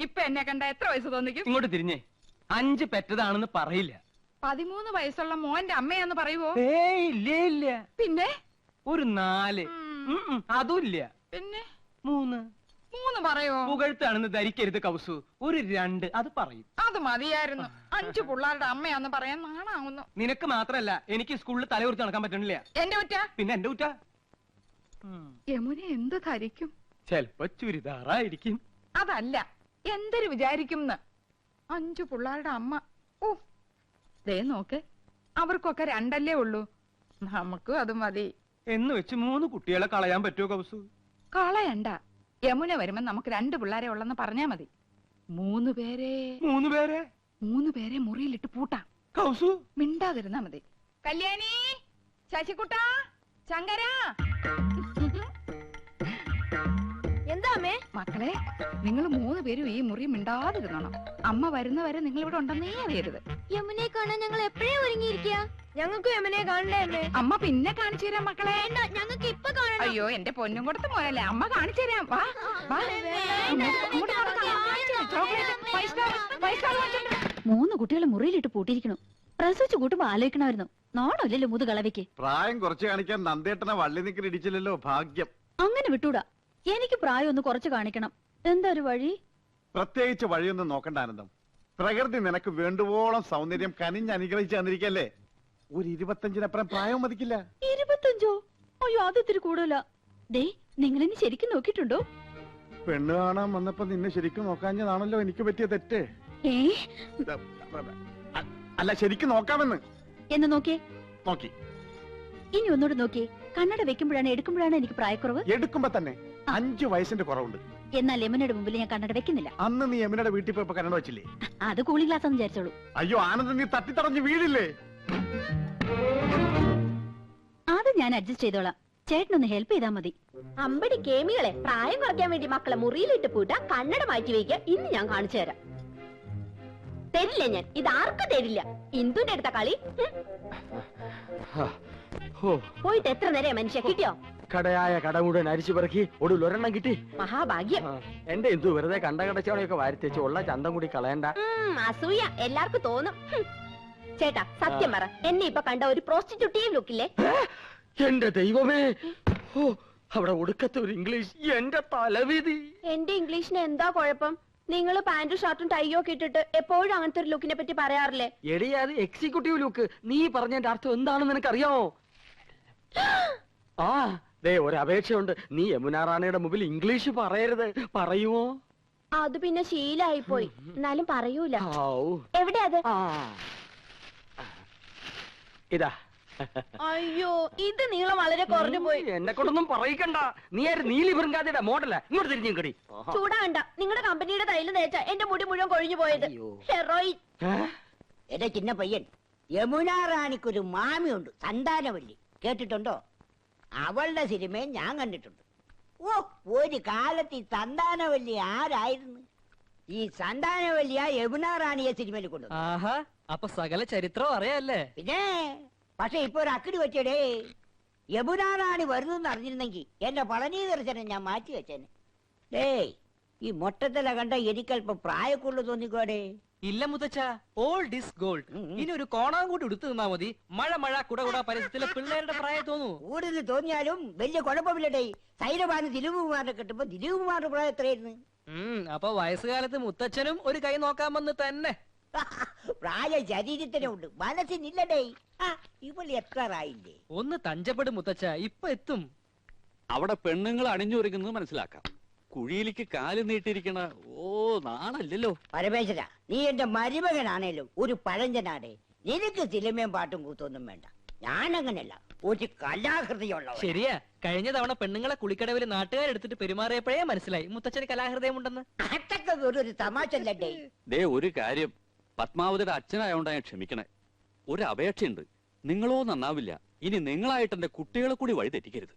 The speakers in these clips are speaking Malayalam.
ഇപ്പൊ എന്നെ കണ്ട എത്ര വയസ്സ് തോന്നിക്കും? ഇങ്ങോട്ട് തിരിഞ്ഞേ. 5 പെറ്റതാണെന്ന് പറയില്ല. 13 വയസ്സുള്ള മോന്റെ അമ്മയാന്ന് പറയുവോ? ഇല്ല. പിന്നെ ഒരു 4. അതും ഇല്ല. പിന്നെ 3 പറയോ? പുകഴ്ത്താണെന്ന് ധരിക്കരുത് കൗസു. ഒരു 2 അത് പറയും. അത് മതിയായിരുന്നു. 5 പിള്ളേരുടെ അമ്മയാന്ന് പറയാൻ നാണാവുന്നു. നിനക്ക് മാത്രല്ല, എനിക്ക് സ്കൂളിൽ തലകുറിച്ച് നടക്കാൻ പറ്റണില്ല. എന്റെ കുറ്റ? പിന്നെ എന്റെ കുറ്റ. യമുന എന്ത് ധരിക്കും? ചെലപ്പോ ചുരിദാറായിരിക്കും. അതല്ല, എന്തൊരു വിചാരിക്കും? 5 പിള്ളേരുടെ അമ്മ. ഓ, ദേ നോക്ക്, അവർക്കൊക്കെ 2 ഉള്ളൂ. നമുക്കും അത് മതി എന്ന് വെച്ച് 3 കുട്ടികളെ കളയാൻ പറ്റുമോ കൗസു? കളയണ്ട. യമുന വരുമ്പോ നമുക്ക് 2 പിള്ളേരെ ഉള്ളെന്ന് പറഞ്ഞാ മതി. 3 പേരെ മുറിയിലിട്ട് പൂട്ടാം. കൗസു മിണ്ടാതിരുന്നാ മതി. കല്യാണി, ശശികുട്ട, ശങ്കര. എന്താ അമ്മേ? മക്കളെ, നിങ്ങൾ 3 പേരും ഈ മുറി മിണ്ടാതിരുന്നോണം. അമ്മ വരുന്നവരെ നിങ്ങൾ ഇവിടെ ഉണ്ടെന്നേ അറിയരുത്. യമുനെ കാണാൻ ഞങ്ങൾ എപ്പോഴേ ഒരുങ്ങിയിരിക്കുക. ഞങ്ങൾക്ക് യമുനെ കാണണ്ടേ അമ്മേ? അമ്മ പിന്നെ കാണിച്ചു തരാം മക്കളെ. ഞങ്ങൾക്ക് ഇപ്പൊ കാണണം. അയ്യോ, എന്റെ പൊന്നും കൊടുത്ത് പോയല്ലേ, അമ്മ കാണിച്ചു തരാം. വാ, വാ. അങ്ങോട്ട് നടക്കാം. 3 കുട്ടികളെ മുറിയിലിട്ട് പൂട്ടിയിരിക്കണു. പ്രസവിച്ചു കൂട്ടുമ്പോ ആലോചിക്കണമായിരുന്നു. നാണല്ലോ മുതുകളവയ്ക്ക്. പ്രായം കുറച്ച് കാണിക്കാൻ നന്ദേട്ടനെ വള്ളി നിക്കൽ ഇടിച്ചില്ലല്ലോ, ഭാഗ്യം. അങ്ങനെ വിട്ടൂടാ. എനിക്ക് പ്രായം ഒന്ന് കുറച്ച് കാണിക്കണം. എന്താ ഒരു വഴി? പ്രത്യേകിച്ച് വഴിയൊന്നും നോക്കണ്ട ആനന്ദം. പ്രകൃതി നിനക്ക് വേണ്ടുവോളം സൗന്ദര്യം കനിഞ്ഞ് അനുഗ്രഹിച്ച് തന്നിരിക്കല്ലേ. ഒരു 25-നപ്പുറം പ്രായം മതിക്കില്ല. 25? അയ്യോ, അത് ഇത്തിരി കൂടുതലാ. ദേ, നിങ്ങളെന്നെ ശരിക്കും നോക്കിയിട്ടുണ്ടോ? പെണ്ണ് കാണാൻ വന്നപ്പോ നിന്നെ ശരിക്കും നോക്കാഞ്ഞതാണല്ലോ എനിക്ക് പറ്റിയ തെറ്റ്. അല്ല, ശരിക്കും നോക്കാമെന്ന്. എന്ന് നോക്കിയേ. നോക്കി. ഇനി ഒന്നുകൂടെ നോക്കിയേ. കണ്ണട വെക്കുമ്പോഴാണ് എടുക്കുമ്പോഴാണ് എനിക്ക് പ്രായക്കുറവ്. എടുക്കുമ്പോ തന്നെ 5 വയസ്സിന്റെ കുറവുണ്ട്. എന്നാൽ യമുനയുടെ മുമ്പിൽ ഞാൻ കണ്ണട വെക്കുന്നില്ല. അന്ന് നീ യമുനയുടെ വീട്ടിൽ പോയപ്പോ കണ്ണട വെച്ചില്ലേ? അത് കൂളിംഗ് ഗ്ലാസ് എന്ന് വിചാരിച്ചോളൂ. അയ്യോ ആനന്ദം, നീ തട്ടിത്തടഞ്ഞ് വീഴില്ലേ? അത് ഞാൻ അഡ്ജസ്റ്റ് ചെയ്തോളാം. ചേട്ടനൊന്ന് ഹെൽപ്പ് ചെയ്താൽ മതി. അമ്പടി കേമികളെ, പ്രായം കുറയ്ക്കാൻ വേണ്ടി മക്കളെ മുറിയിലിട്ട് പൂട്ടാ, കണ്ണട മാറ്റി വയ്ക്കുക. ഇന്ന് ഞാൻ കാണിച്ചു തരാം. തരില്ല ഞാൻ, ഇത് ആർക്കും തരില്ല. ഇന്ദുന്റെ അടുത്ത കളി. പോയിട്ട് എത്ര നേരം മനുഷ്യ കിട്ടിയോ? കടയായ കട മുഴുവൻ അരിച്ചു പെറുക്കി ഒടുവിൽ ഒരെണ്ണം കിട്ടി. മഹാഭാഗ്യം. എന്റെ എന്തു വെറുതെ കണ്ട കടച്ചവണയൊക്കെ വാരിത്തേച്ച് ഉള്ള ചന്തം കൂടി കളയണ്ട. അസൂയ എല്ലാവർക്കും തോന്നും. ചേട്ടാ, സത്യം പറ, എന്നെ ഇപ്പൊ കണ്ട ഒരു പ്രോസ്റ്റിറ്റ്യൂട്ടീവ് ലുക്കില്ലേ? എന്റെ ദൈവമേ, അവിടെ ഒടുക്കത്തെ ഒരു ഇംഗ്ലീഷ്. എന്റെ തലവിധി. എന്റെ ഇംഗ്ലീഷിന് എന്താ കുഴപ്പം? നിങ്ങൾ പാന്റും ഷർട്ടും ടൈയോ ഒക്കെ ഇട്ടിട്ട് എപ്പോഴും അങ്ങനത്തെ ഒരു ലുക്കിനെ പറ്റി പറയാറില്ലേ? എടിയാത് എക്സിക്യൂട്ടീവ് ലുക്ക്. നീ പറഞ്ഞതിന്റെ അർത്ഥം എന്താണെന്ന് നിനക്കറിയാമോ? ആ, ദേ ഒരു അപേക്ഷയുണ്ട്. നീ യമുന റാണിയുടെ മുമ്പിൽ ഇംഗ്ലീഷ് പറയരുത്. പറയുമോ? അത് പിന്നെ ശീലായിപ്പോയി. എന്നാലും പറയൂല. എവിടെ അത്? ഇതാ. അയ്യോ, ഇത് നീളം വളരെ കുറഞ്ഞു പോയി. എന്നെ കൊണ്ടൊന്നും പറയിക്കണ്ട. നീ നീലി വൃങ്കാതിയുടെ മോഡല. ഇങ്ങോട്ട് തിരിഞ്ഞും കടി. ചൂടാണ്ട. നിങ്ങളുടെ കമ്പനിയുടെ തൈല് തേച്ച എന്റെ മുടി മുഴുവൻ കൊഴിഞ്ഞു പോയത്. ഹെറോയിൻ. എന്റെ ചിന്ന പയ്യൻ, യമുന റാണിക്കൊരു മാമിയുണ്ട്, സന്താനവല്ലി. കേട്ടിട്ടുണ്ടോ? അവളുടെ സിനിമയും ഞാൻ കണ്ടിട്ടുണ്ട്. ഓ, ഒരു കാലത്ത് ഈ സന്താനവല്ലി ആരായിരുന്നു? ഈ സന്താനവല്ലിയ യമുന റാണിയെ സിനിമയിൽ കൊണ്ടു. അപ്പൊ സകല ചരിത്രം അറിയാല്ലേ? പിന്നെ, പക്ഷെ ഇപ്പൊ ഒരു അക്കിടി വെച്ചടേ. യമുന റാണി വരുന്നെന്ന് അറിഞ്ഞിരുന്നെങ്കിൽ എന്റെ പളനി ദർശനം ഞാൻ മാറ്റി വെച്ചേനെ. ഡേയ്, ഈ മൊട്ടത്തില കണ്ട എനിക്കല്പം പ്രായക്കുള്ളു തോന്നിക്കോടെ. ഇല്ല മുത്തച്ഛ, ഓൾഡ് ഈസ് ഗോൾഡ്. ഇനി ഒരു കോണാൻ കൂടി എടുത്തു നിന്നാ മതി. മഴ കുട പരിസരത്തിലെ പിള്ളേരുടെ പ്രായം തോന്നൂ. കൂടുതൽ തോന്നിയാലും വലിയ കുഴപ്പമില്ലടേ. സൈരഭാന് ദിലീപ് കുമാറിനെ കിട്ടുമ്പോ ദിലീപ് കുമാറിന്റെ പ്രായം എത്രയായിരുന്നു? അപ്പൊ വയസ്സുകാലത്ത് മുത്തച്ഛനും ഒരു കൈ നോക്കാമെന്ന് തന്നെ. പ്രായ ശരീരത്തിനുണ്ട്, മനസ്സിനില്ലടേ. ഇവൾ എത്രയില്ലേ? ഒന്ന് തഞ്ചപ്പെടും മുത്തച്ഛ, ഇപ്പൊ എത്തും. അവിടെ പെണ്ണുങ്ങൾ അണിഞ്ഞൊരുങ്ങുന്നത് മനസ്സിലാക്കാം. കുഴിയിലേക്ക് കാല് നീട്ടിയിരിക്കണ നാണല്ലോ. പരമേശ്വര, നീ എന്റെ മരുമകനാണേലും ഒരു പഴഞ്ചനാടേ. നിനക്ക് സിനിമയും പാട്ടും കൂത്തൊന്നും വേണ്ട. ഞാനങ്ങനല്ല, ഒരു കലാകൃതിയുള്ള. ശരിയാ, കഴിഞ്ഞ തവണ പെണ്ണുങ്ങളെ കുളിക്കടവിൽ നാട്ടുകാരെടുത്തിട്ട് പെരുമാറിയപ്പോഴേ മനസ്സിലായി മുത്തച്ഛന് കലാഹൃദയം ഉണ്ടെന്ന്. അതൊക്കെ ഒരു തമാശല്ലേ. ദേ ഒരു കാര്യം, പത്മാവതിയുടെ അച്ഛനായോണ്ടാ ക്ഷമിക്കണേ. ഒരു അപേക്ഷയുണ്ട്. നിങ്ങളോ നന്നാവില്ല. ഇനി നിങ്ങളായിട്ട് എന്റെ കുട്ടികളെ കൂടി വഴി തെറ്റിക്കരുത്.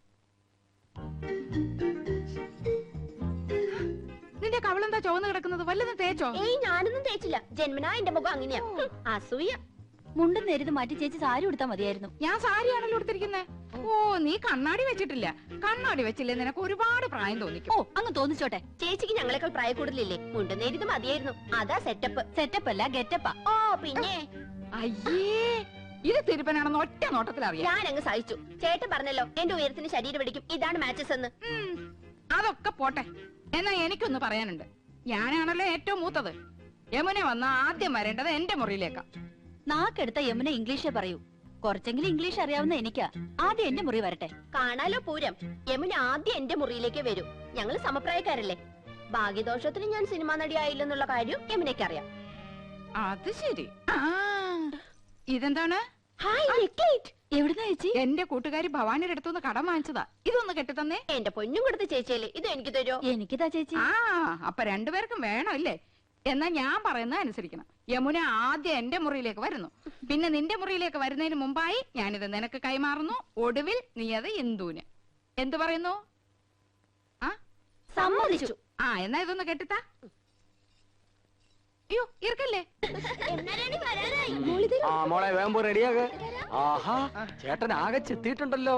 നിന്റെ കവളെന്താ ചുവന്ന് കിടക്കുന്നത്? വല്ലതും തേച്ചോ? ഏയ്, ഞാനൊന്നും തേച്ചില്ല. ജന്മനാ എന്റെ മുഖം അങ്ങനെയാ. അസൂയ. മുണ്ടും നേരിത് മാറ്റി ചേച്ചി സാരി ഉടുത്താ മതിയായിരുന്നു. ഞാൻ സാരിയാണല്ലോ എടുത്തിരിക്കുന്നേ. ഓ, നീ കണ്ണാടി വെച്ചിട്ടില്ല. കണ്ണാടി വെച്ചില്ലേ നിനക്ക് ഒരുപാട് പ്രായം തോന്നിക്കും. ഓ, അങ്ങ് തോന്നിച്ചോട്ടെ. ചേച്ചിക്ക് ഞങ്ങളെക്കാൾ പ്രായ കൂടുതലില്ലേ? മുണ്ടും നേരിത് മതിയായിരുന്നു. അതാ സെറ്റപ്പ്. സെറ്റപ്പ് അല്ല, ഗെറ്റപ്പാ. ഓ പിന്നെ അയ്യേ, ഇത് തിരുപ്പനാണെന്ന് ഒറ്റ നോട്ടത്തിൽ അറിയാം. ഞാൻ അങ്ങ് സഹിച്ചു. ചേട്ടൻ പറഞ്ഞല്ലോ എന്റെ ഉയരത്തിന് ശരീരം പിടിക്കും, ഇതാണ് മാച്ചസ് എന്ന്. അതൊക്കെ പോട്ടെ. എന്നാ എനിക്കൊന്ന് പറയാനുണ്ട്. ഞാനാണല്ലോ ഏറ്റവും മൂത്തത്. യമുന വന്ന ആദ്യം വരേണ്ടത് എന്റെ മുറിയിലേക്കാ. നാക്കെടുത്ത യമുന ഇംഗ്ലീഷേ പറയൂ. കുറച്ചെങ്കിലും ഇംഗ്ലീഷ് അറിയാവുന്ന എനിക്കാ. ആദ്യം എന്റെ മുറി വരട്ടെ. കാണാലോ പൂരം. യമുന ആദ്യം എന്റെ മുറിയിലേക്ക് വരൂ. ഞങ്ങൾ സമപ്രായക്കാരല്ലേ. ഭാഗ്യദോഷത്തിന് ഞാൻ സിനിമാ നടി ആയില്ലെന്നുള്ള കാര്യം യമുനയ്ക്ക് അറിയാം. അത് ശരി. ഇതെന്താണ്? എവിടുന്നാ ചേച്ചി? എന്റെ കൂട്ടുകാരി ഭവാനിയുടെ അടുത്തുനിന്ന് കടം വാങ്ങിച്ചതാ. ഇതൊന്ന് കെട്ടിത്തന്നേ. എന്റെ പൊന്നും കൊടുത്ത ചേച്ചിയല്ലേ, ഇത് എനിക്ക് തരുമോ? എനിക്കിതാ ചേച്ചി. അപ്പൊ രണ്ടുപേർക്കും വേണം അല്ലേ? എന്നാ ഞാൻ പറയുന്നത് അനുസരിക്കണം. യമുന ആദ്യം എന്റെ മുറിയിലേക്ക് വരുന്നു. പിന്നെ നിന്റെ മുറിയിലേക്ക് വരുന്നതിന് മുമ്പായി ഞാനിത് നിനക്ക് കൈമാറുന്നു. ഒടുവിൽ നീ അത് ഇന്ദുവിന്. എന്തു പറയുന്നു? സമ്മതിച്ചു. എന്നാ ഇതൊന്ന് കെട്ടിത്താ. അയ്യോ, ഇറക്കല്ലേ. മോളെ വേമ്പോ റെഡിയാക. ആഹാ, ചേട്ടൻ ആകെ ചെത്തിയിട്ടുണ്ടല്ലോ.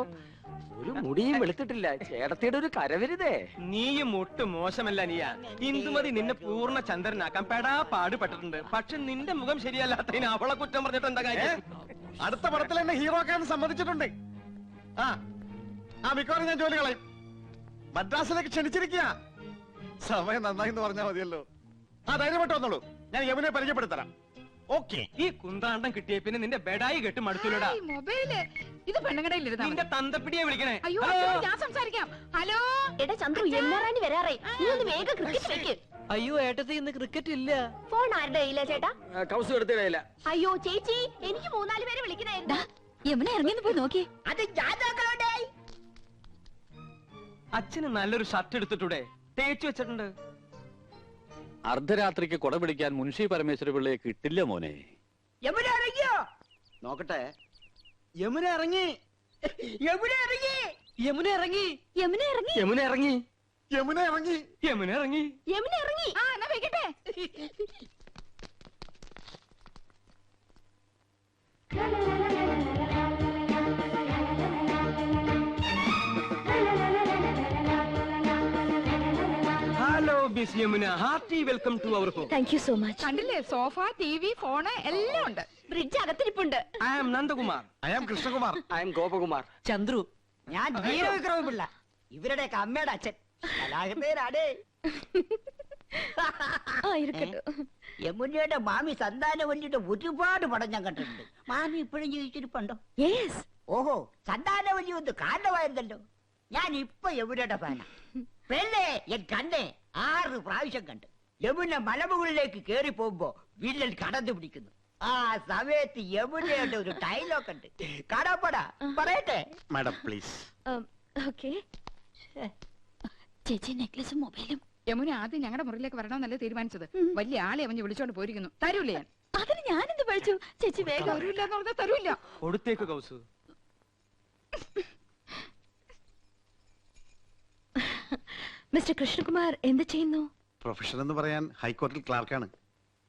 ഒരു മുടിയും വെളുത്തിട്ടില്ല. ചേട്ടത്തിയുടെ ഒരു കരവരുതേ. നീയും ഒട്ടും മോശമല്ല നീയ. ഇന്ദുമതി നിന്നെ പൂർണ്ണ ചന്ദ്രനാക്കാൻ പെടാ പാടുപെട്ടിട്ടുണ്ട്. പക്ഷെ നിന്റെ മുഖം ശരിയല്ലാത്തതിന് അവളെ കുറ്റം പറഞ്ഞിട്ട് എന്താ കാര്യം? അടുത്ത പടത്തിൽ എന്നെ ഹീറോ ആക്കാൻ സമ്മതിച്ചിട്ടുണ്ട്. മിക്കവാറും ഞാൻ ജോലി കളയും. മദ്രാസിലേക്ക് ക്ഷണിച്ചിരിക്കുക. സമയം നന്നായി എന്ന് പറഞ്ഞാൽ മതിയല്ലോ. ധൈര്യമായിട്ട് വന്നോളൂ. ഞാൻ യമുനെ പരിചയപ്പെടുത്തരാം. ഓക്കെ. ഈ കുന്താണ്ടം കിട്ടിയ പിന്നെ നിന്റെ ബെഡായി കെട്ട് മടുത്തുലടാ. മൊബൈല് ഇത് പെണ്ണുകടയിലിരുന്ന നിന്റെ തന്തപ്പിടിയെ വിളിക്കണേ. അയ്യോ, ഞാൻ സംസാരിക്കാം. ഹലോ എടാ ചന്ദ്രു, യമുനാറാണി വരാറേ. നീ ഒന്ന് വേഗം ക്രിക്കറ്റ് വെക്ക്. അയ്യോ ഏട്ടത്തി, ഇന്ന് ക്രിക്കറ്റ് ഇല്ല. ഫോൺ ആരുടെ കയ്യിലാ ചേട്ടാ? കൗസ് എടുത്തില്ല. അയ്യോ ചേച്ചി, എനിക്ക് 3-4 പേരെ വിളിക്കണായിരുന്നു. യമുന ഇറങ്ങിന്ന് പോയി നോക്കി. അത് ഞാൻ നോക്കണോണ്ടേ. അച്ഛന് നല്ലൊരു ഷർട്ട് എടുത്തിട്ടൂടെ? തേച്ചു വെച്ചിട്ടുണ്ട്. അർദ്ധരാത്രിക്ക് കൊട പിടിക്കാൻ മുൻഷി പരമേശ്വര പിള്ളയെ കിട്ടില്ല മോനെ. യമുന ഇറങ്ങിയോ? നോക്കട്ടെ. യമുന ഇറങ്ങി. യമുന ഇറങ്ങി. യമുന ഇറങ്ങി. യമുന ഇറങ്ങി. യമുന ഇറങ്ങി. യമുന ഇറങ്ങി. യമുന ഇറങ്ങി. യമുന ഇറങ്ങി. എന്നാ വെക്കട്ടെ. Hello miss Yamuna, hearty welcome to our home. Thank you so much. കണ്ടില്ലേ, സോഫ, ടിവി, ഫോണ് എല്ലാം ഉണ്ട്. ബ്രിഡ്ജ് അകത്തിരിപ്പുണ്ട്. I am Nandakumar. I am Krishnakumar. I am Gopakumar. Chandru. ഞാൻ വീരവിക്രമ പിള്ള, ഇവരുടെയൊക്കെ അമ്മയുടെ അച്ഛൻ. കലാകൃതേരാടേ. യമുനയുടെ മാമി സന്താനവല്ലിയുടെ ഒരുപാട് പടം ഞാൻ കണ്ടിട്ടുണ്ട്. മാമി ഇപ്പോഴും ജീവിച്ചിരിപ്പുണ്ടോ? ഓഹോ, സന്താനവല്ലി ഒന്ന് കാരണമായിരുന്നല്ലോ. ഞാൻ ഇപ്പൊ യമുനയുടെ ഫാനാ. പെണ്ണേ, എൻ കണ്ണേ 6 പ്രാവശ്യം കണ്ട്. യമുന മലമുകളിലേക്ക് കേറി പോകുമ്പോ വില്ലൻ കടന്നു പിടിക്കുന്നു. ആ സമയത്ത് യമുനയുടെ ഒരു ഡയലോഗ് ഉണ്ട്. കടപ്പടാ പറയട്ടെ? Madam please. ചേച്ചി നെക്ലസും മൊബൈലും. യമുന ആദ്യം ഞങ്ങളുടെ മുറിയിലേക്ക് വരണമെന്നല്ലേ തീരുമാനിച്ചത്. വലിയ ആളെ അവഞ്ഞ് വിളിച്ചോണ്ട് പോയിരിക്കുന്നു. തരൂല്ലേ ഞാൻ? അതിന് ഞാനെന്ത് പഠിച്ചു? ചേച്ചി വേഗം. തരൂല്ല എന്ന് പറഞ്ഞാൽ തരൂല്ല. കൊടുത്തേക്ക് കൗസു. മിസ്റ്റർ കൃഷ്ണകുമാർ എന്ത് ചെയ്യുന്നു? പ്രൊഫഷൻ എന്ന് പറയാൻ ഹൈക്കോടതിയിൽ ക്ലാർക്കാണ്.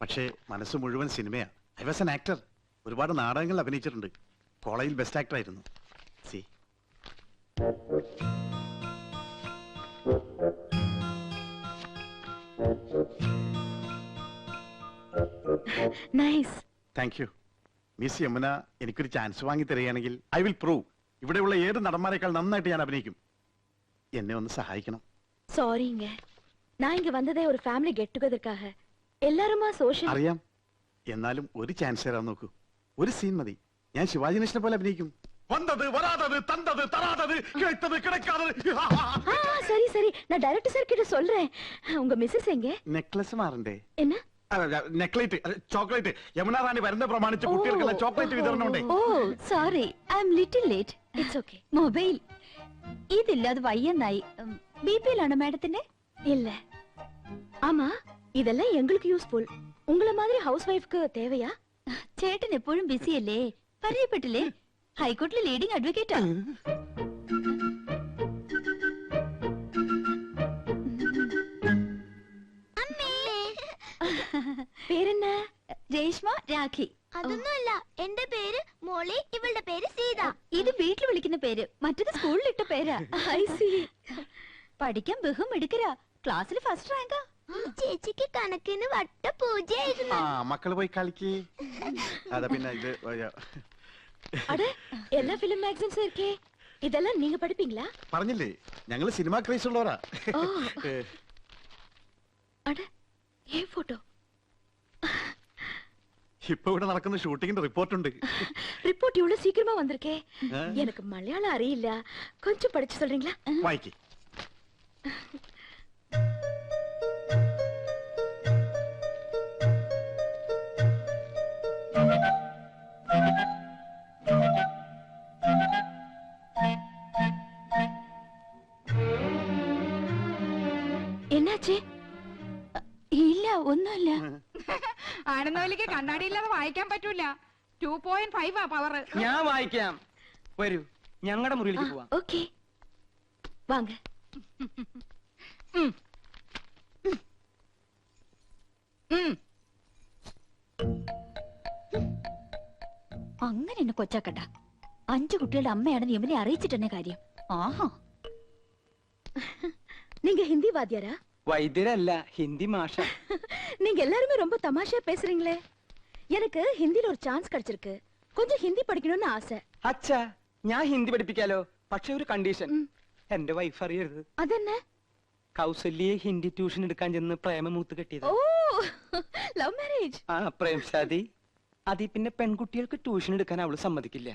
പക്ഷേ മനസ്സ് മുഴുവൻ സിനിമയാ. I was an actor. ഒരുപാട് നാടകങ്ങൾ അഭിനയിച്ചിട്ടുണ്ട്. കോളേജിൽ ബെസ്റ്റ് ആക്ടർ ആയിരുന്നു. സി nice. Thank you. Miss Yamuna എനിക്കൊരു ചാൻസ് വാങ്ങി തരികയാണെങ്കിൽ ഐ വിൽ പ്രൂവ് ഇവിടെയുള്ള ഏത് നടന്മാരെക്കാൾ നന്നായിട്ട് ഞാൻ അഭിനയിക്കും. എന്നെ ഒന്ന് സഹായിക്കണം. சாரிங்க, நான் இங்க வந்ததே ஒரு ஃபேமிலி கெட் டுகெதர்க்காக. எல்லாருமா சோஷியல். അറിയാം. എന്നാലും ഒരു ചാൻസ് തരാൻ നോക്കൂ. ഒരു സീൻ മതി. ഞാൻ ശിവാജി ഗണേശനെ പോലെ അഭിനയിക്കും. വന്നത് വരാതത് തന്തത് തരാതത് കിടത്തത് കിടക്കാതത്. சரி சரி, நான் டைரக்டர் சார் கிட்ட சொல்றேன். உங்க மிஸ்ஸஸ் எங்க? നെക്ലസ് മാറണ്ടേ? என்ன? നെക്ലേറ്റ്, ചോക്ലേറ്റ്. യമുന റാണി വരുന്ന പ്രമാണിച്ച് കുട്ടികൾക്കുള്ള ചോക്ലേറ്റ് വിതരണമുണ്ടേ. Oh sorry, I am little late. It's okay. Mobile ഇതില്ലാതെ വയ്യെന്നായി. பிபிஎல் மேடத்தினே இல்ல. ஆமா, இதெல்லாம் எங்களுக்கு யூஸ்ஃபுல். உங்கள மாதிரி ஹவுஸ் வைஃப்க்கு தேவையா? ചേട്ടൻ എപ്പോഴും ബിസി അല്ലേ? പരിചയപ്പെട്ടില്ലേ? ഹൈക്കോർട്ടിലെ ലീഡിംഗ് അഡ്വക്കേറ്റാ. പേരെന്നാ? രേഷ്മ, രാഖി. അതൊന്നുമല്ല, എന്റെ പേര് മോളി, ഇവളുടെ പേര് സീത. ഇത് വീട്ടിൽ വിളിക്കുന്ന പേര്, മറ്റത് സ്കൂളിലിട്ട പേരാ. I C. പഠിക്കാൻ ബഹും എടുക്കരാ, ക്ലാസ്സിൽ ഫസ്റ്റ് റാങ്കാ. ചേച്ചിക്ക് കണക്കിന് വട്ട പൂജയായിരുന്നു. മക്കള് പോയി കളിക്ക്. അതാ പിന്നെ ഇത് அட எல்லா ஃபிலிம் மேகசின்ஸ் இருக்கே, இதெல்லாம் நீங்க படிப்பீங்களா? പറഞ്ഞില്ലേ ഞങ്ങള് സിനിമ ക്രേസ് ഉള്ളവരാ. அட ஏ போட்டோ. ഇപ്പൊ ഇവിടെ നടക്കുന്ന ഷൂട്ടിങ്ങിന്റെ റിപ്പോർട്ട് ഉണ്ട്. ரிப்போர்ட் இவ்வளவு சீக்கிரமா வந்திருக்கே. எனக்கு மலையாளம் அறியில்ல, கொஞ்சம் படிச்சு சொல்றீங்களா? വായിക്ക്. என்னாச்சு? ഇല്ല, ഒന്നുമില്ല. ആനന്ദവല്ലിക്ക് കണ്ണാടിയില്ലാതെ വായിക്കാൻ പറ്റൂല. 2.5 പവർ. ഞാൻ വായിക്കാം. വരൂ, ഞങ്ങളുടെ മുറിയിലേക്ക് പോവാം. ഓക്കേ, വാങ്ങ. അങ്ങനെ എന്നെ കൊച്ചാക്കട്ട. 5 കുട്ടികളുടെ അമ്മയാണെന്ന് യമുനെ അറിയിച്ചിട്ടെന്നെ കാര്യം. ആഹാ. நீங்க ஹிந்தி வாத்தியாரா? വൈദ്യരല്ല, ഹിന്ദി മാഷ. நீங்க எல்லாருமே ரொம்ப தமாஷா பேசுறீங்களே. எனக்கு ஹிந்தில ஒரு சான்ஸ் கிடைச்சிருக்கு. கொஞ்சம் ஹிந்தி படிக்கணும்னு ஆசை. അച്ഛാ, ഞാൻ ഹിന്ദി പഠിപ്പിക്കാലോ. പക്ഷെ ഒരു കണ്ടീഷൻ, എന്റെ വൈഫ് അറിയരുത്. അതെന്നെ? കൗസല്യെ ഹിന്ദി ട്യൂഷൻ എടുക്കാൻ ചെന്ന് പ്രേമമൂത്ത് കെട്ടിയത്. ഓ, ലവ് മാരേജ്. ആ, പ്രേം ശാദി. അതി പിന്നെ പെൺകുട്ടികൾക്ക് ട്യൂഷൻ എടുക്കാൻ അവള് സമ്മതിക്കില്ല.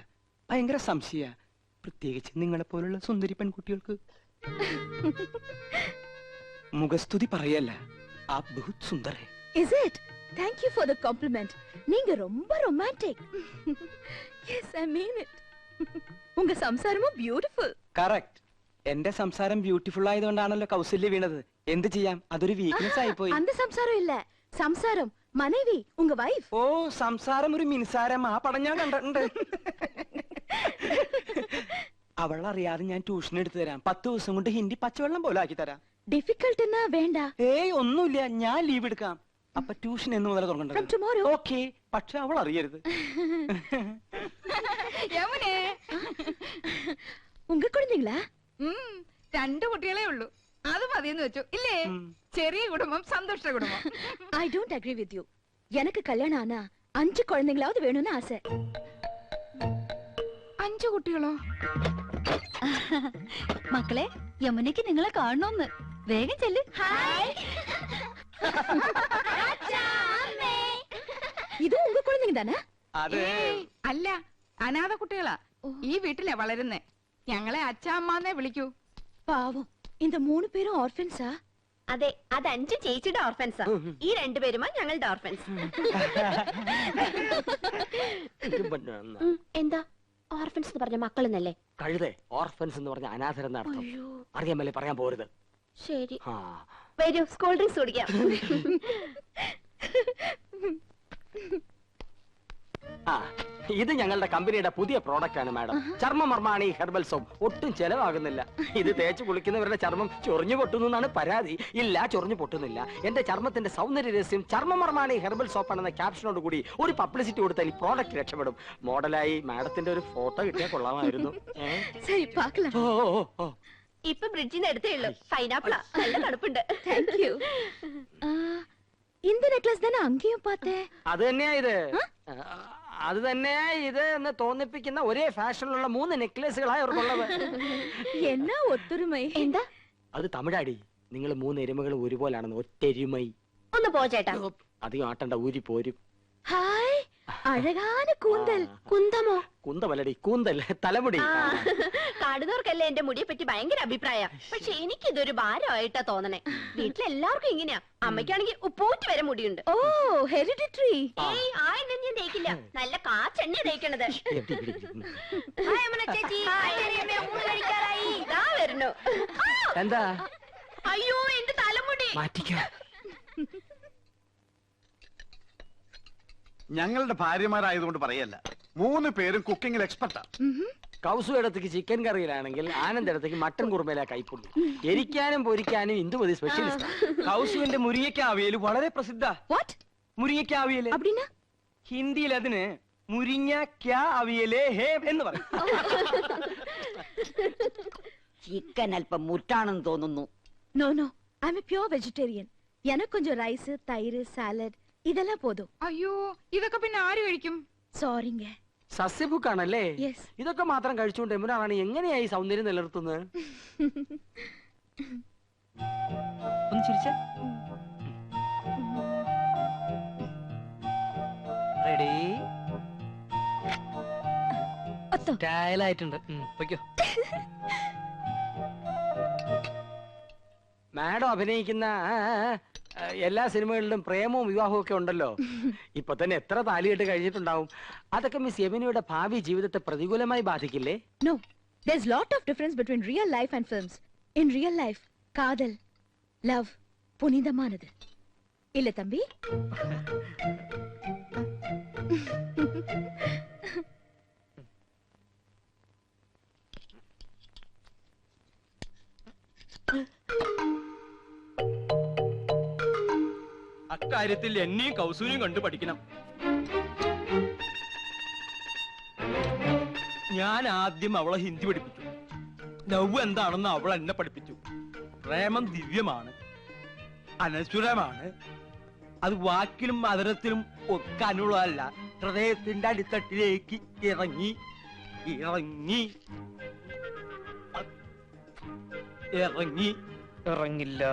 ഭയങ്കര സംശയ, പ്രത്യേകിച്ച് നിങ്ങളെ പോലുള്ള സുന്ദരി പെൺകുട്ടികൾക്ക്. മുഖസ്തുതി പറയല്ല, ആ ബഹുത് സുന്ദർ ഹൈ. Is it? Thank you for the compliment. நீங்க ரொம்ப romantic. Yes, I mean it. உங்க സംസാരமும் beautiful. കറക്റ്റ്. എന്റെ സംസാരം ബ്യൂട്ടിഫുൾ ആയതുകൊണ്ടാണല്ലോ കൗസല്യ വീണത്. എന്ത് ചെയ്യാം, അതൊരു വീക്ക്നെസ് ആയി പോയി. அந்த സംസാരം ഇല്ല, സംസാരം മனைவி, உங்க വൈഫ്. ഓ, സംസാരം ഒരു മിനിസാരം. ആ പടം ഞാൻ കണ്ടിട്ടുണ്ട്. അവളറിയാതെ ഞാൻ ട്യൂഷൻ എടുത്തു തരാം. 10 ദിവസം കൊണ്ട് ഹിന്ദി പച്ചവെള്ളം പോലെ ആക്കി തരാം. ഡിഫിക്കൽട്ട് എന്നാ വേണ്ട. ഏയ് ഒന്നുമില്ല, ഞാൻ ലീവ് എടുക്കാം. അപ്പൊ ട്യൂഷൻ എന്ന് മുതൽ From തുടങ്ങണ്ടത്. tomorrow. ഓക്കെ, പക്ഷെ അവൾ അറിയരുത്. യമുനെ, உங்க குழந்தைங்களா? 2 കുട്ടികളെ ഉള്ളൂ. അത് മതിയെന്ന് വെച്ചു ഇല്ലേ? ചെറിയ കുടുംബം, സന്തുഷ്ട കുടുംബം. I don't agree with you. எனக்கு கல்யாணம் ஆனா 5 குழந்தைங்களாவது வேணும்னு ஆசை. 5 കുട്ടികളോ? മക്കളെ, യമുനയ്ക്ക് നിങ്ങളെ കാണണമെന്ന്. വേഗം ചെല്ല്. ഇത് ഉങ്ക കുഴந்தைங்க தானே? അത് അല്ല, അനാഥ കുട്ടികളാ. ഈ വീട്ടിലെ വളരുന്നേ. ഞങ്ങളെ അച്ഛാമ്മന്നേ വിളിക്കൂ. പാവം, இந்த 3 പേരും ഓർഫൻസാ? അതെ, അത് 5 ചേച്ചിയുടെ ഓർഫൻസാ. ഈ 2 പേരുമാ ഞങ്ങളുടെ ഓർഫൻസ്. എന്താ ഓർഫൻസ് എന്ന് പറഞ്ഞ മക്കളെന്നല്ലേ? കഴുതേ, ഓർഫൻസ് എന്ന് പറഞ്ഞ അനാഥരെന്ന അർത്ഥം. അറിയാമല്ലേ, പറയാൻ പോരുത്. ശരി, ആ, വരൂ, സ്കൂൾ ഡ്രിങ്ക്സ് കുടിക്കാം. ആ, ഇത് ഞങ്ങളുടെ കമ്പനിയുടെ പുതിയ പ്രോഡക്റ്റ് ആണ് മാഡം. ചർമ്മമർമാണി herbal soap. ഒട്ടും ചെലവാകുന്നില്ല. ഇത് തേച്ച് കുളിക്കുന്നവരുടെ ചർമ്മം ചൊറിഞ്ഞു പൊട്ടുന്നു എന്നാണ് പരാതി. ഇല്ല, ചൊറിഞ്ഞു പൊട്ടുന്നില്ല. എന്റെ ചർമ്മത്തിന്റെ സൗന്ദര്യ രഹസ്യം ചർമ്മമർമാണി ഹെർബൽ സോപ്പ് ആണെന്ന ക്യാപ്ഷനോട് കൂടി ഒരു പബ്ലിസിറ്റി കൊടുത്താൽ ഈ പ്രോഡക്റ്റ് രക്ഷപ്പെടും. മോഡലായി മാഡത്തിന്റെ ഒരു ഫോട്ടോ കിട്ടിയാൽ കൊള്ളാമായിരുന്നു. சரி, பார்க்கலாம். ഓ ഓ, ഓ. ഇപ്പൊ ബ്രിഡ്ജിന് എടുത്തേ ഉള്ളൂ. പൈനാപ്പിളാ, നല്ല തണുപ്പുണ്ട്. Thank you. இந்த நெக்லஸ் தானே அங்கேயும் பார்த்தேன். അത് തന്നെയാ ഇത്. അത് തന്നെയാ ഇത് എന്ന് തോന്നിപ്പിക്കുന്ന ഒരേ ഫാഷനിലുള്ള 3 നെക്ലേസുകളായി അവർക്കുള്ളത്. എന്നാ ഒത്തൊരുമൈ. എന്താ? അത് തമിഴാടി. നിങ്ങൾ 3 എരുമകൾ ഒരുപോലാണെന്ന്. ഒറ്റെരുമൈ. ഒന്ന് പോ ചേട്ടാ. അധികം ആട്ടണ്ട, ഊരി പോരും. ഹായ്, അഴകാന കൂന്തൽ. കുന്തമോ? കുന്തമല്ലടി, കൂന്തൽ, തലമുടി. കാണുന്നവർക്കല്ലേ എന്റെ മുടിയെ പറ്റി ഭയങ്കര അഭിപ്രായം. പക്ഷെ എനിക്കിതൊരു ഭാരമായിട്ടാ തോന്നണേ. വീട്ടിലെല്ലാവർക്കും ഇങ്ങനെയാ. അമ്മയ്ക്കാണെങ്കിൽ ഉപ്പൂറ്റി വരെ മുടിയുണ്ട്. ഓ, ഹെറിഡിറ്ററി. ഏയ്, ആ എണ്ണ ഞാൻ തേക്കില്ല. നല്ല കാച്ചെണ്ണ തേക്കണത്. ചേച്ചി, ഊണ് കഴിക്കാറായി. ഇതാ വരുന്നു. എന്താ? അയ്യോ, എന്റെ തലമുടി. മാറ്റിക്കോ. ഞങ്ങളുടെ ഭാര്യമാരായതുകൊണ്ട് പറയല്ല, 3 പേരും കുക്കിങ്ങിൽ എക്സ്പെർട്ടാ. കൗസു ഇടത്തേക്ക് ചിക്കൻ കറിയിലാണെങ്കിൽ ആനന്ദ് ഇടത്തേക്ക് മട്ടൻ കുറുമയിലാ കൈപ്പുള്ളി. എരിക്കാനും പൊരിക്കാനും ഇന്ദുമതി സ്പെഷ്യലിസ്റ്റ്. കൗസുവിന്റെ മുരിങ്ങയ്ക്ക അവിയല് വളരെ പ്രസിദ്ധ. വാട്ട്? മുരിങ്ങയ്ക്ക അവിയല് அப்படினா? ഹിന്ദിയിൽ അതിന് മുരിങ്ങ ക്യാ അവിയലേ ഹേ എന്ന് പറയും. ചിക്കൻ അല്പം മുറ്റാണെന്ന് തോന്നുന്നു. நோ நோ ஐ அம் பியூர் வெஜிடேரியன். எனக்கு கொஞ்சம் ரைஸ் தயிர் சாலഡ് இதெல்லாம் போதும். അയ്യോ ഇതൊക്കെ പിന്നെ ആര് കഴിക്കും? சாரிங்க. സസ്യഭുക്കാണല്ലേ? യെസ്. ഇതൊക്കെ മാത്രം കഴിച്ചുകൊണ്ട് യമുന റാണി എങ്ങനെയായി സൗന്ദര്യം നിലനിർത്തുന്നത്? ഒന്ന് ചിരിച്ചേ. റെഡി? സ്റ്റൈലായിട്ടുണ്ട്. പൊയ്ക്കോ. മാഡം അഭിനയിക്കുന്ന എല്ലാ സിനിമകളിലും പ്രേമവും വിവാഹവും ഒക്കെ ഉണ്ടല്ലോ. ഇപ്പൊ തന്നെ എത്ര താലികെട്ട് കഴിഞ്ഞിട്ടുണ്ടാവും. അതൊക്കെ മിസ് യമുനയുടെ ഭാവി ജീവിതത്തെ പ്രതികൂലമായി ബാധിക്കില്ലേ? No, there's lot of difference between real life and films. In real life, காதல், love, புனிதமானது. இல்ல தம்பி? അക്കാര്യത്തിൽ എന്നെയും കൗസൂരിയും കണ്ടു പഠിക്കണം. ഞാൻ ആദ്യം അവളെ ഹിന്ദി പഠിപ്പിച്ചു. ലവ് എന്താണെന്ന് അവൾ എന്നെ പഠിപ്പിച്ചു. പ്രേമം ദിവ്യമാണ്, അനശ്വരമാണ്. അത് വാക്കിലും മധുരത്തിലും ഒക്കെ അനുള്ളതല്ല, ഹൃദയത്തിന്റെ അടിത്തട്ടിലേക്ക് ഇറങ്ങി ഇറങ്ങി ഇറങ്ങി ഇറങ്ങില്ല.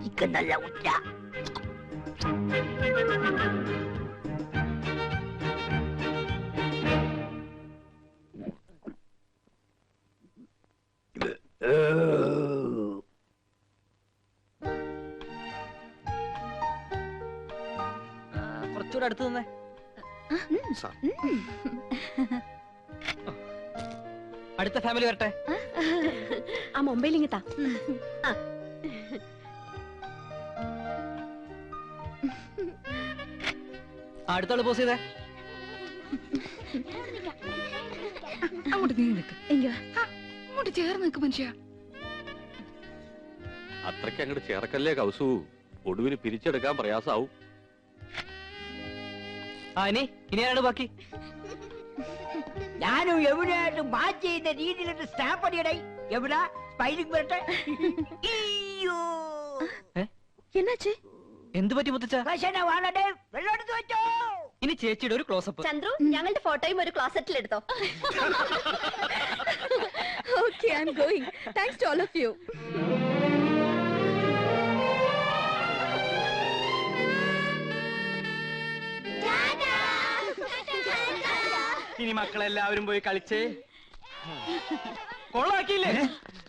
ചിക്കൻ നല്ല ഉച്ച. കുറച്ചുകൂടെ അടുത്ത് നിന്നേ. സാർ അടുത്ത ഫാമിലി വരട്ടെ. ആ മൊബൈൽ ഇങ്ങത്താ. അടുത്തോള് പോസ് ചെയ്തേ. അങ്ങോട്ട് നീ നിൽക്ക്. ഇങ്ങ അങ്ങോട്ട് ചേർന്ന് നിൽക്ക് മനുഷ്യ. അത്രയ്ക്ക് അങ്ങോട്ട് ചേർക്കല്ലേ കൗസു, ഒടുവിന് പിരിച്ചെടുക്കാൻ പ്രയാസാവും. ഇനി ആരാണ് ബാക്കി? ഞാനും യമുനയായിട്ട് മാച്ച് ചെയ്യുന്ന രീതിയിലൊരു സ്റ്റാമ്പ് അടിയടേ. യമുന സ്പൈലിംഗ് വരട്ടെ. അയ്യോ എன்னாச்சு? എന്ത് പറ്റി മുത്തച്ഛ? കശനവാണേ, വെള്ളം എടുത്ത് വെച്ചോ. ഇനി ചേച്ചിയുടെ ഒരു ക്ലോസപ്പ്. ചന്ദ്രു, ഞങ്ങളുടെ ഫോട്ടോയും ഒരു ക്ലോസറ്റിൽ എടുത്തോ. Okay, I am going. Thanks to all of you. ഇനി മക്കളെല്ലാവരും പോയി കളിച്ചേ. കൊള്ളാക്കിയില്ലേ?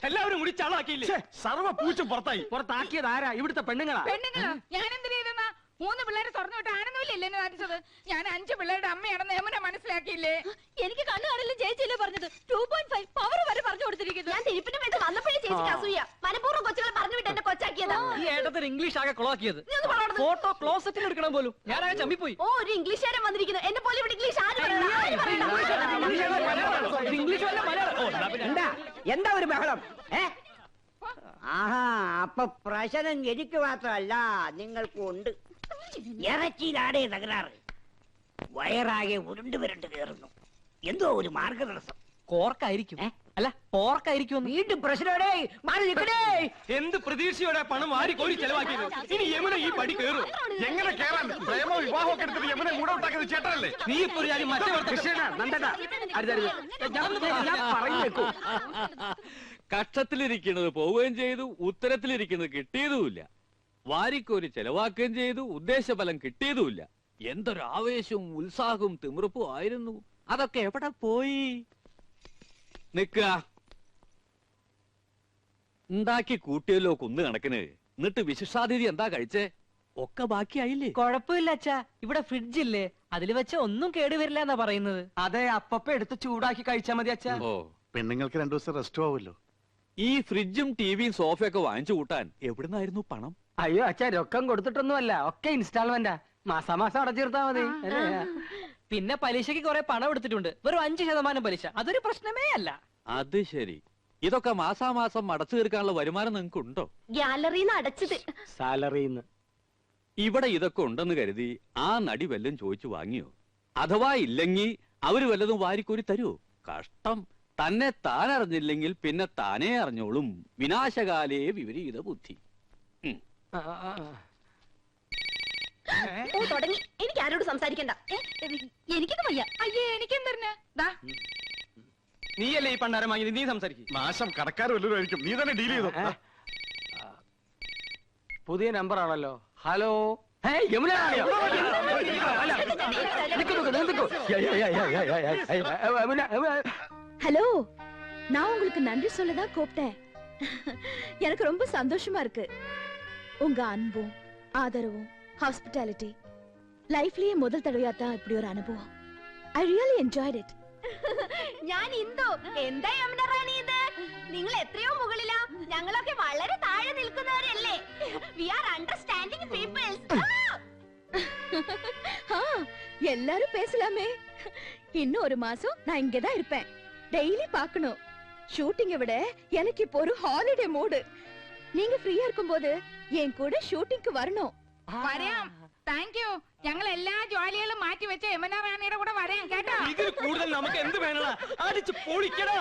എല്ലാവരും കൂടി ചളാക്കിയില്ലേ? സർവ പൂച്ചും പുറത്തായി. പുറത്താക്കിയത് ആരാ? ഇവിടുത്തെ പെണ്ണുങ്ങളാ. പെണ്ണുങ്ങളോ? ഞാൻ എന്തിനു ചെയ്തെന്നാ? 3 പിള്ളേരെ സ്വർണ്ണം വിട്ട് ആനന്ദമില്ലേ എന്നെ നാട്ടിച്ചത്? ഞാൻ 5 പിള്ളേരുടെ അമ്മയാണെന്ന് യമുന മനസ്സിലാക്കിയില്ലേ? എനിക്ക് കണ്ണു കാണില്ല, ചേച്ചിയല്ലേ പറഞ്ഞത്. 2.5 പവർ വരെ പറഞ്ഞു കൊടുത്തിരിക്കുന്നു. ഞാൻ തിരിപ്പിന് വേണ്ടി വന്നപ്പോഴേ ചേച്ചിക്ക് അസൂയ. മനഃപൂർവ്വം കൊച്ചുകളെ പറഞ്ഞു വിട്ട് എന്നെ കൊച്ചാക്കിയതാ. ഈ ഏട്ടത്തിന് ഇംഗ്ലീഷ് ആകെ കൊളാക്കിയത്. നീ ഒന്ന് പറയണത്. ഫോട്ടോ ക്ലോസറ്റിൽ എടുക്കണം പോലും. ഞാനാകെ ചമ്മിപ്പോയി. ഓ, ഒരു ഇംഗ്ലീഷുകാരൻ വന്നിരിക്കുന്നു. എന്നെ പോലെ ഇവിടെ ഇംഗ്ലീഷ് ആര് പറയണം? ഇംഗ്ലീഷ് വല്ല മലയാളം. എന്താ ഒരു ബഹളം? ആഹാ, അപ്പൊ പ്രശ്നം എനിക്ക് മാത്രമല്ല നിങ്ങൾക്കും ഉണ്ട്. ഇറച്ചിയിലാടേ തകരാറ്. വയറാകെ ഉരുണ്ട് വിരണ്ട് കയറുന്നു. എന്തോ ഒരു മാർഗതടസ്സം. കോർക്കായിരിക്കും. അല്ല, പോർക്കായിരിക്കും. വീണ്ടും പ്രശ്നമേ. മാറി നിൽക്കണേ. എന്ത് പ്രതീക്ഷയോടെ പണം വാരി കോരി ചെലവാക്കിയത്? ഇനി യമുന ഈ പടി കയറും. എങ്ങനെ കേറാൻ? പ്രേമോ വിവാഹം ഒക്കെ എടുത്തിട്ട് യമുനെ മൂടൗട്ടാക്കുന്നത് ചേട്ടനല്ലേ? നീ ഇപ്പൊ ഒരു കാര്യം മറ്റേ ഞാൻ പറയുന്നേക്കൂ. കക്ഷത്തിലിരിക്കുന്നത് പോവുകയും ചെയ്തു, ഉത്തരത്തിലിരിക്കുന്നത് കിട്ടിയതുമില്ല. വാരിക്കോരി ചെലവാക്കുകയും ചെയ്തു, ഉദ്ദേശഫലം കിട്ടിയതുമില്ല. എന്തൊരു ആവേശവും ഉത്സാഹവും തിമിർപ്പും ആയിരുന്നു. അതൊക്കെ എവിടെ പോയി? നിക്ക ഉണ്ടാക്കി കൂട്ടിയല്ലോ കുന്നു കണക്കിന്. എന്നിട്ട് വിശിഷ്ടാതിഥി എന്താ കഴിച്ചേ? ഒക്കെ ബാക്കിയായില്ലേ? കൊഴപ്പില്ല അച്ഛാ, ഇവിടെ ഫ്രിഡ്ജ് ഇല്ലേ, അതിൽ വെച്ച ഒന്നും കേടുവരില്ല എന്നാ പറയുന്നത്. അതെ, അപ്പപ്പ എടുത്ത് ചൂടാക്കി കഴിച്ചാ മതി അച്ഛാ. ഓ, പെണ്ണുങ്ങൾക്ക് 2 ദിവസം റെസ്റ്റ് ആവുമല്ലോ. ഈ ഫ്രിഡ്ജും ടിവിയും സോഫയൊക്കെ വാങ്ങിച്ചു കൂട്ടാൻ എവിടുന്നായിരുന്നു പണം? അയ്യോ അച്ഛാ, രൊക്കം കൊടുത്തിട്ടൊന്നുമല്ല, ഒക്കെ ഇൻസ്റ്റാൾമെന്റാ. മാസാമാസം അടച്ചിരുത്താ മതി. അല്ലേ? പിന്നെ പലിശക്ക് കുറെ പണം എടുത്തിട്ടുണ്ട്, വെറും 5% പലിശ. അതൊരു പ്രശ്നമേ അല്ല. അത് ശരി. ഇതൊക്കെ മാസാമാസം അടച്ചു തീർക്കാനുള്ള വരുമാനം നിങ്ങൾക്ക് ഉണ്ടോ? ഗ്യാലറിന്ന് അടച്ചത്. സാലറിന്ന്. ഇവിടെ ഇതൊക്കെ ഉണ്ടെന്ന് കരുതി ആ നടി വല്ലതും ചോദിച്ചു വാങ്ങിയോ? അഥവാ ഇല്ലെങ്കി അവര് വല്ലതും വാരിക്കോരി തരുമോ? കഷ്ടം. തന്നെ താൻ അറിഞ്ഞില്ലെങ്കിൽ പിന്നെ താനേ അറിഞ്ഞോളും. വിനാശകാലേ വിപരീത ബുദ്ധി. ഓ തുടങ്ങി. എനിക്ക് ആരോട് സംസാരിക്കണ്ട. എനിക്കൊന്നും വയ്യ. അയ്യേ എനിക്കെന്തറിഞ്ഞ ദാ നീയല്ലേ ഈ പണ്ടാരം വാങ്ങിയത്, നീ സംസാരിക്കും. നാശം കടക്കാർ വല്ലതും ആയിരിക്കും. നീ തന്നെ ഡീൽ ചെയ്തോ. പുതിയ നമ്പർ ആണല്ലോ. ഹലോ. യമുന റാണിയോ? അല്ല, നിക്ക് നിക്ക് നിക്ക്. ஹலோ, நான் உங்களுக்கு நன்றி சொல்லதான் கூப்பிட்டேன். எனக்கு ரொம்ப சந்தோஷமா இருக்கு. உங்க அன்பும் ஆதரவும் ஹாஸ்பிட்டாலிட்டி லைஃப்லயே முதல் தடவையா தான் இப்படி ஒரு அனுபவம். I really enjoyed it. ഞാൻ ഇന്ദു. എന്താ യമുന റാണി ഇത്? നിങ്ങൾ എത്രയോ മുകളിലാ, ഞങ്ങളൊക്കെ വളരെ താഴെ നിൽക്കുന്നവരല്ലേ. We are understanding peoples. எல்லாரும் பேசலாமே. இன்னும் ஒரு மாசம் நான் இங்கதான் இருப்பேன். டெய்லி பார்க்கணும். ஷூட்டிங்கை விட எனக்கு இப்போ ஒரு ஹாலிடே மூடு. நீங்க ஃப்ரீயா இருக்கும்போது என் கூட ഷൂട്ടിംഗ് வரணும். വരാം. Thank you. ഞങ്ങൾ എല്ലാ ജോലികളും മാറ്റി വെച്ച യമുന റാണിയുടെ കൂടെ വരാം കേട്ടോ. ഇതിൽ കൂടുതൽ നമുക്ക് എന്ത് വേണടാ? അടിച്ച് പൊളിക്കടാ.